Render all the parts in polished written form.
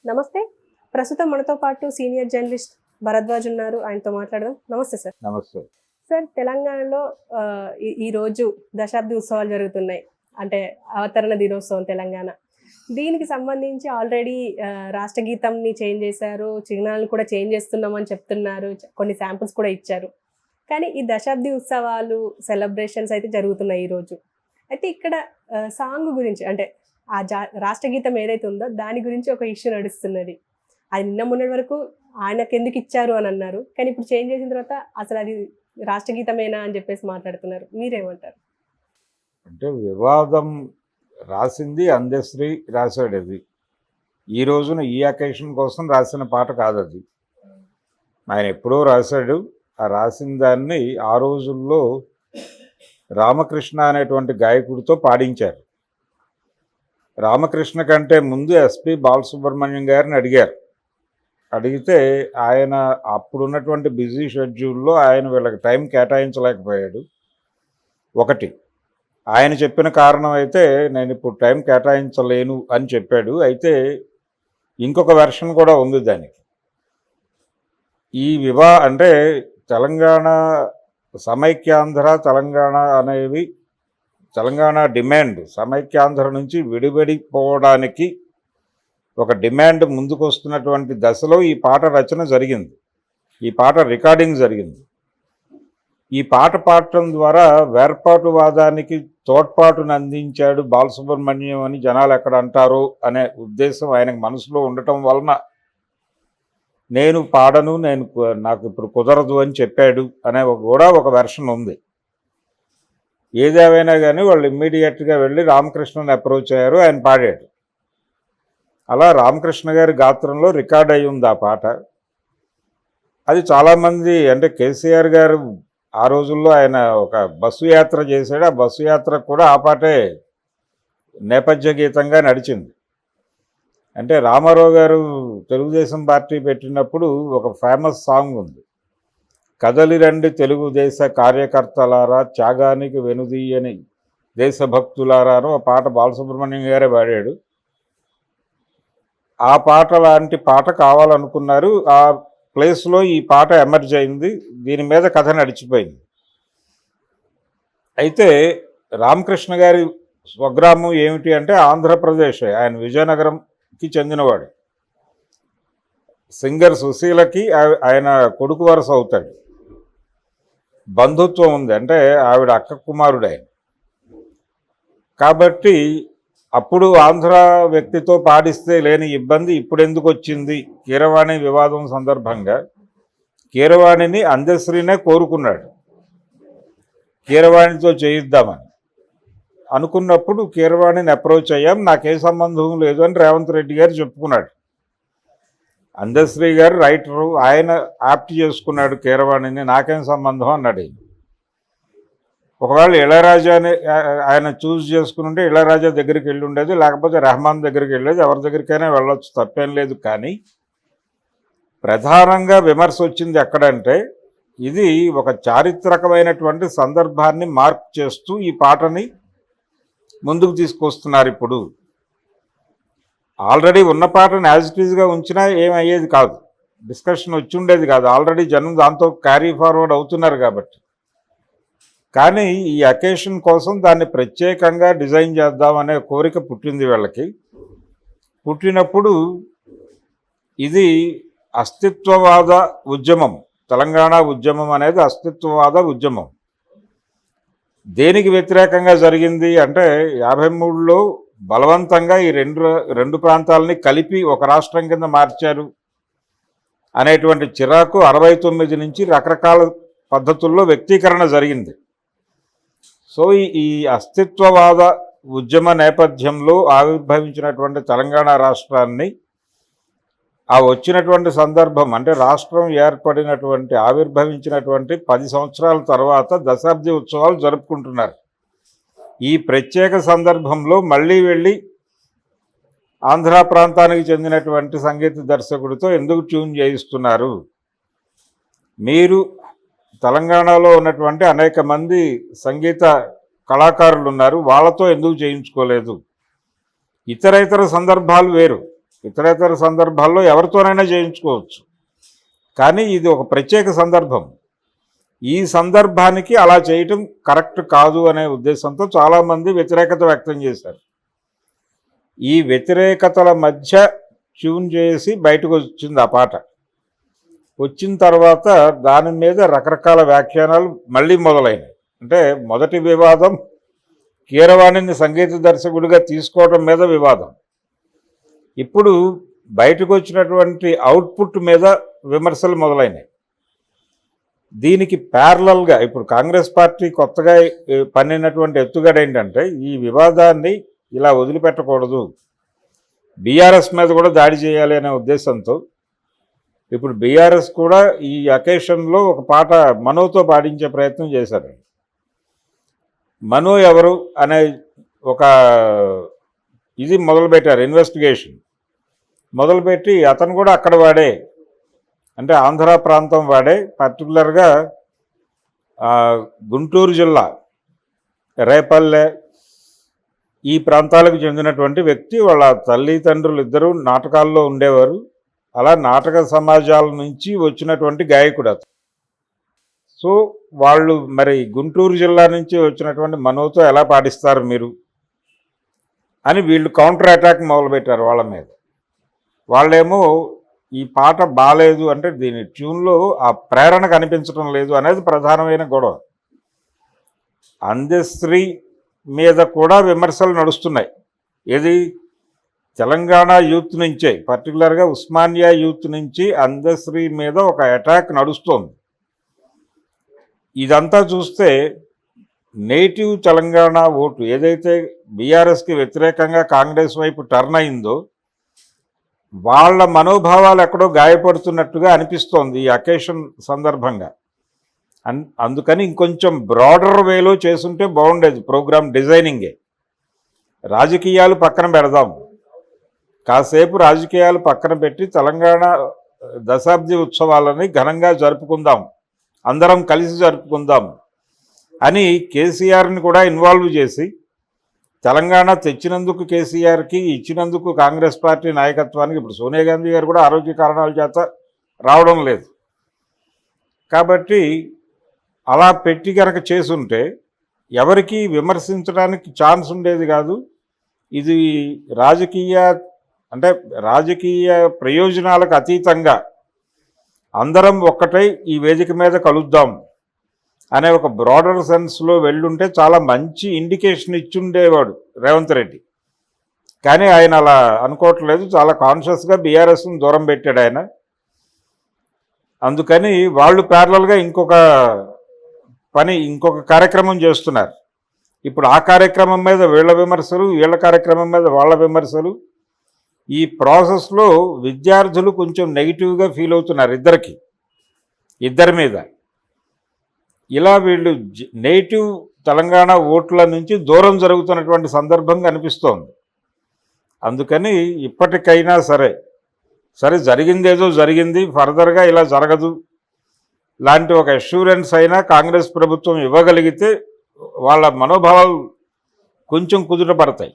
నమస్తే. ప్రస్తుతం మనతో పాటు సీనియర్ జర్నలిస్ట్ భరద్వాజ్ ఉన్నారు. ఆయనతో మాట్లాడదాం. నమస్తే సార్. నమస్తే. సార్, తెలంగాణలో ఈరోజు దశాబ్ది ఉత్సవాలు జరుగుతున్నాయి. అంటే అవతరణ దినోత్సవం తెలంగాణ. దీనికి సంబంధించి ఆల్రెడీ రాష్ట్ర గీతంని చేంజ్ చేశారు. చిహ్నాలను కూడా చేంజ్ చేస్తున్నామని చెప్తున్నారు. కొన్ని శాంపుల్స్ కూడా ఇచ్చారు. కానీ ఈ దశాబ్ది ఉత్సవాలు సెలబ్రేషన్స్ అయితే జరుగుతున్నాయి ఈరోజు. అయితే ఇక్కడ సాంగ్ గురించి అంటే రాష్ట్ర గీతం ఏదైతే ఉందో దాని గురించి ఒక ఇష్యూ నడుస్తున్నది. అది నిన్న మొన్నటి వరకు ఆయనకు ఎందుకు ఇచ్చారు అని అన్నారు. కానీ ఇప్పుడు చేంజ్ చేసిన తర్వాత అసలు అది రాష్ట్ర గీతమేనా అని చెప్పేసి మాట్లాడుతున్నారు. మీరేమంటారు? అంటే వివాదం రాసింది అందశ్రీ రాశాడు. అది ఈ రోజున ఈ అకేషన్ కోసం రాసిన పాట కాదు. అది ఆయన ఎప్పుడో రాశాడు. ఆ రాసిన దాన్ని ఆ రోజుల్లో రామకృష్ణ అనేటువంటి గాయకుడితో పాడించారు. రామకృష్ణ కంటే ముందు ఎస్పి బాలసుబ్రహ్మణ్యం గారిని అడిగితే ఆయన అప్పుడున్నటువంటి బిజీ షెడ్యూల్లో ఆయన వీళ్ళకి టైం కేటాయించలేకపోయాడు. ఒకటి ఆయన చెప్పిన కారణం అయితే నేను ఇప్పుడు టైం కేటాయించలేను అని చెప్పాడు. అయితే ఇంకొక వెర్షన్ కూడా ఉంది దానికి. ఈ అంటే తెలంగాణ సమైక్యాంధ్ర తెలంగాణ అనేవి తెలంగాణ డిమాండ్ సమైక్యాంధ్ర నుంచి విడిపడిపోవడానికి ఒక డిమాండ్ ముందుకు వస్తున్నటువంటి దశలో ఈ పాట రచన జరిగింది. ఈ పాట రికార్డింగ్ జరిగింది. ఈ పాట పాడటం ద్వారా వేర్పాటువాదానికి తోడ్పాటును అందించాడు బాలసుబ్రహ్మణ్యం అని జనాలు ఎక్కడ అంటారో అనే ఉద్దేశం ఆయనకు మనసులో ఉండటం వలన నేను పాడను, నాకు ఇప్పుడు కుదరదు అని చెప్పాడు అనే కూడా ఒక వెర్షన్ ఉంది. ఏదేమైనా కానీ వాళ్ళు ఇమ్మీడియట్గా వెళ్ళి రామకృష్ణని అప్రోచ్ అయ్యారు. ఆయన పాడాడు. అలా రామకృష్ణ గారి గాత్రంలో రికార్డ్ అయి ఉంది ఆ పాట. అది చాలామంది అంటే కేసీఆర్ గారు ఆ రోజుల్లో ఆయన ఒక బస్సు యాత్ర చేశాడు. ఆ బస్సు యాత్ర కూడా ఆ పాటే నేపథ్య గీతంగా నడిచింది. అంటే రామారావు గారు తెలుగుదేశం పార్టీ పెట్టినప్పుడు ఒక ఫేమస్ సాంగ్ ఉంది. కదలి రండి తెలుగుదేశ కార్యకర్తలారా, త్యాగానికి వెనుదీయని దేశభక్తులారా అని ఒక పాట బాలసుబ్రహ్మణ్యం గారే పాడాడు. ఆ పాట లాంటి పాట కావాలనుకున్నారు. ఆ ప్లేస్లో ఈ పాట ఎమర్జ్ అయింది. దీని మీద కథ నడిచిపోయింది. అయితే రామకృష్ణ గారి స్వగ్రామం ఏమిటి అంటే ఆంధ్రప్రదేశ్. ఆయన విజయనగరంకి చెందినవాడు. సింగర్ సుశీలకి ఆయన కొడుకు వరుస అవుతాడు. బంధుత్వం ఉంది. అంటే ఆవిడ అక్క కుమారుడు ఆయన. కాబట్టి అప్పుడు ఆంధ్ర వ్యక్తితో పాడిస్తే లేని ఇబ్బంది ఇప్పుడు ఎందుకు వచ్చింది? కీరవాణి వివాదం సందర్భంగా కీరవాణిని అందశ్రీనే కోరుకున్నాడు. కీరవాణితో చేయిద్దామని అనుకున్నప్పుడు కీరవాణిని అప్రోచ్ అయ్యాం, నాకే సంబంధం లేదు అని రేవంత్ రెడ్డి గారు చెప్పుకున్నాడు. అందశ్రీ గారు రైటరు, ఆయన యాప్ట్ చేసుకున్నాడు కీరవాణిని, నాకేం సంబంధం అన్నాడు. ఒకవేళ ఇళయరాజాని ఆయన చూస్ చేసుకుని ఉంటే ఇళయరాజా దగ్గరికి వెళ్ళి ఉండేది, లేకపోతే రెహమాన్ దగ్గరికి వెళ్ళేది, ఎవరి దగ్గరికైనా వెళ్ళొచ్చు, తప్పేం లేదు. కానీ ప్రధానంగా విమర్శ వచ్చింది ఎక్కడంటే ఇది ఒక చారిత్రకమైనటువంటి సందర్భాన్ని మార్క్ చేస్తూ ఈ పాటని ముందుకు తీసుకొస్తున్నారు. ఇప్పుడు ఆల్రెడీ ఉన్న పాటను యాజ్ ఇట్ ఈజ్గా ఉంచినా ఏమయ్యేది కాదు, డిస్కషన్ వచ్చి ఉండేది కాదు. ఆల్రెడీ జనం దాంతో క్యారీ ఫార్వర్డ్ అవుతున్నారు కాబట్టి. కానీ ఈ అకేషన్ కోసం దాన్ని ప్రత్యేకంగా డిజైన్ చేద్దామనే కోరిక పుట్టింది వీళ్ళకి. పుట్టినప్పుడు ఇది అస్తిత్వవాద ఉద్యమం. తెలంగాణ ఉద్యమం అనేది అస్తిత్వవాద ఉద్యమం. దేనికి వ్యతిరేకంగా జరిగింది అంటే 53లో బలవంతంగా ఈ రెండు ప్రాంతాలని కలిపి ఒక రాష్ట్రం కింద మార్చారు అనేటువంటి చిరాకు 69 నుంచి రకరకాల పద్ధతుల్లో వ్యక్తీకరణ జరిగింది. సో ఈ అస్తిత్వవాద ఉద్యమ నేపథ్యంలో ఆవిర్భవించినటువంటి తెలంగాణ రాష్ట్రాన్ని ఆ వచ్చినటువంటి సందర్భం అంటే రాష్ట్రం ఏర్పడినటువంటి ఆవిర్భవించినటువంటి 10 సంవత్సరాల తర్వాత దశాబ్ది ఉత్సవాలు జరుపుకుంటున్నారు. ఈ ప్రత్యేక సందర్భంలో మళ్ళీ వెళ్ళి ఆంధ్ర ప్రాంతానికి చెందినటువంటి సంగీత దర్శకుడితో ఎందుకు ట్యూన్ చేయిస్తున్నారు? మీరు తెలంగాణలో ఉన్నటువంటి అనేక మంది సంగీత కళాకారులు ఉన్నారు, వాళ్ళతో ఎందుకు చేయించుకోలేదు? ఇతర సందర్భాలు వేరు. ఇతరేతర సందర్భాల్లో ఎవరితోనైనా చేయించుకోవచ్చు. కానీ ఇది ఒక ప్రత్యేక సందర్భం. ఈ సందర్భానికి అలా చేయటం కరెక్ట్ కాదు అనే ఉద్దేశంతో చాలామంది వ్యతిరేకత వ్యక్తం చేశారు. ఈ వ్యతిరేకతల మధ్య ట్యూన్ చేసి బయటకు వచ్చింది ఆ పాట. వచ్చిన తర్వాత దాని మీద రకరకాల వ్యాఖ్యానాలు మళ్ళీ మొదలైనవి. అంటే మొదటి వివాదం కీరవాణిని సంగీత దర్శకుడిగా తీసుకోవడం మీద వివాదం. ఇప్పుడు బయటకు వచ్చినటువంటి అవుట్పుట్ మీద విమర్శలు మొదలైనవి. దీనికి ప్యారలల్గా ఇప్పుడు కాంగ్రెస్ పార్టీ కొత్తగా పన్నినటువంటి ఎత్తుగడ ఏంటంటే ఈ వివాదాన్ని ఇలా వదిలిపెట్టకూడదు, బీఆర్ఎస్ మీద కూడా దాడి చేయాలి అనే ఉద్దేశంతో ఇప్పుడు బీఆర్ఎస్ కూడా ఈ అకేషన్లో ఒక పాట మనోతో పాడించే ప్రయత్నం చేశారు. మనో ఎవరు అనే ఒక ఇది మొదలుపెట్టారు, ఇన్వెస్టిగేషన్ మొదలుపెట్టి అతను కూడా అక్కడ వాడే, అంటే ఆంధ్ర ప్రాంతం వాడే, పర్టికులర్గా గుంటూరు జిల్లా రేపల్లె ఈ ప్రాంతాలకు చెందినటువంటి వ్యక్తి. వాళ్ళ తల్లిదండ్రులు ఇద్దరూ నాటకాల్లో ఉండేవారు. అలా నాటక సమాజాల నుంచి వచ్చినటువంటి గాయకుడు అతను. సో వాళ్ళు మరి గుంటూరు జిల్లా నుంచి వచ్చినటువంటి మనోతో ఎలా పాటిస్తారు మీరు అని వీళ్ళు కౌంటర్ అటాక్ మొదలుపెట్టారు వాళ్ళ మీద. వాళ్ళేమో ఈ పాట బాలేదు అంటే దీని ట్యూన్లో ఆ ప్రేరణ కనిపించడం లేదు అనేది ప్రధానమైన గొడవ. అందశ్రీ మీద కూడా విమర్శలు నడుస్తున్నాయి. ఏది తెలంగాణ యూత్ నుంచే, పర్టికులర్గా ఉస్మానియా యూత్ నుంచి అందశ్రీ మీద ఒక అటాక్ నడుస్తోంది. ఇదంతా చూస్తే నేటివ్ తెలంగాణ ఓటు ఏదైతే బీఆర్ఎస్కి వ్యతిరేకంగా కాంగ్రెస్ వైపు టర్న్ అయిందో వాళ్ళ మనోభావాలు ఎక్కడో గాయపడుతున్నట్టుగా అనిపిస్తోంది ఈ అకేషన్ సందర్భంగా. అందుకని ఇంకొంచెం బ్రాడర్ వేలో చేసుంటే బాగుండేది ప్రోగ్రామ్ డిజైనింగే. రాజకీయాలు పక్కన పెడదాం, కాసేపు రాజకీయాలు పక్కన పెట్టి తెలంగాణ దశాబ్ది ఉత్సవాలని ఘనంగా జరుపుకుందాం, అందరం కలిసి జరుపుకుందాం అని కేసీఆర్ని కూడా ఇన్వాల్వ్ చేసి, తెలంగాణ తెచ్చినందుకు కేసీఆర్కి, ఇచ్చినందుకు కాంగ్రెస్ పార్టీ నాయకత్వానికి, ఇప్పుడు సోనియా గాంధీ గారు కూడా ఆరోగ్య కారణాల చేత రావడం లేదు కాబట్టి అలా పెట్టి కనుక చేసుంటే ఎవరికి విమర్శించడానికి ఛాన్స్ ఉండేది కాదు. ఇది రాజకీయ ప్రయోజనాలకు అతీతంగా అందరం ఒక్కటై ఈ వేదిక మీద కలుద్దాం అనే ఒక బ్రాడర్ సెన్స్లో వెళ్ళుంటే చాలా మంచి ఇండికేషన్ ఇచ్చుండేవాడు రేవంత్ రెడ్డి. కానీ ఆయన అలా అనుకోవట్లేదు, చాలా కాన్షియస్గా బీఆర్ఎస్ని దూరం పెట్టాడు ఆయన. అందుకని వాళ్ళు ప్యారలల్గా ఇంకొక కార్యక్రమం చేస్తున్నారు. ఇప్పుడు ఆ కార్యక్రమం మీద వీళ్ళ విమర్శలు, వీళ్ళ కార్యక్రమం మీద వాళ్ళ విమర్శలు. ఈ ప్రాసెస్లో విద్యార్థులు కొంచెం నెగిటివ్గా ఫీల్ అవుతున్నారు ఇద్దరి మీద. ఇలా వీళ్ళు నేటివ్ తెలంగాణ ఓట్ల నుంచి దూరం జరుగుతున్నటువంటి సందర్భం కనిపిస్తోంది. అందుకని ఇప్పటికైనా సరే జరిగిందేదో జరిగింది, ఫర్దర్గా ఇలా జరగదు లాంటి ఒక అష్యూరెన్స్ అయినా కాంగ్రెస్ ప్రభుత్వం ఇవ్వగలిగితే వాళ్ళ మనోభావాలు కొంచెం కుదుటపడతాయి.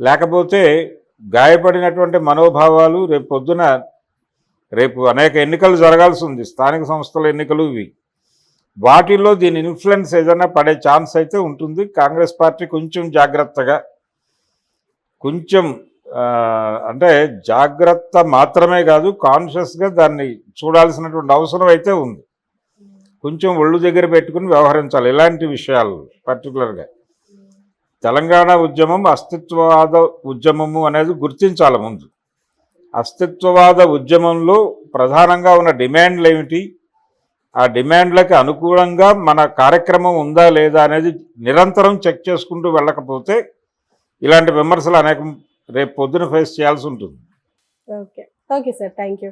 లేకపోతే గాయపడినటువంటి మనోభావాలు రేపు అనేక ఎన్నికలు జరగాల్సి ఉంది, స్థానిక సంస్థల ఎన్నికలు ఇవి. వాటిల్లో దీని ఇన్ఫ్లుయెన్స్ ఏదైనా పడే ఛాన్స్ అయితే ఉంటుంది. కాంగ్రెస్ పార్టీ కొంచెం జాగ్రత్తగా, అంటే జాగ్రత్త మాత్రమే కాదు, కాన్షియస్గా దాన్ని చూడాల్సినటువంటి అవసరం అయితే ఉంది. కొంచెం ఒళ్ళు దగ్గర పెట్టుకుని వ్యవహరించాలి ఇలాంటి విషయాలు. పర్టికులర్గా తెలంగాణ ఉద్యమం అస్తిత్వవాద ఉద్యమము అనేది గుర్తించాలి ముందు. అస్తిత్వవాద ఉద్యమంలో ప్రధానంగా ఉన్న డిమాండ్లు ఏమిటి, ఆ డిమాండ్లకు అనుకూలంగా మన కార్యక్రమం ఉందా లేదా అనేది నిరంతరం చెక్ చేసుకుంటూ వెళ్ళకపోతే ఇలాంటి విమర్శలు రేపు పొద్దున ఫేస్ చేయాల్సి ఉంటుంది. Okay sir, thank you.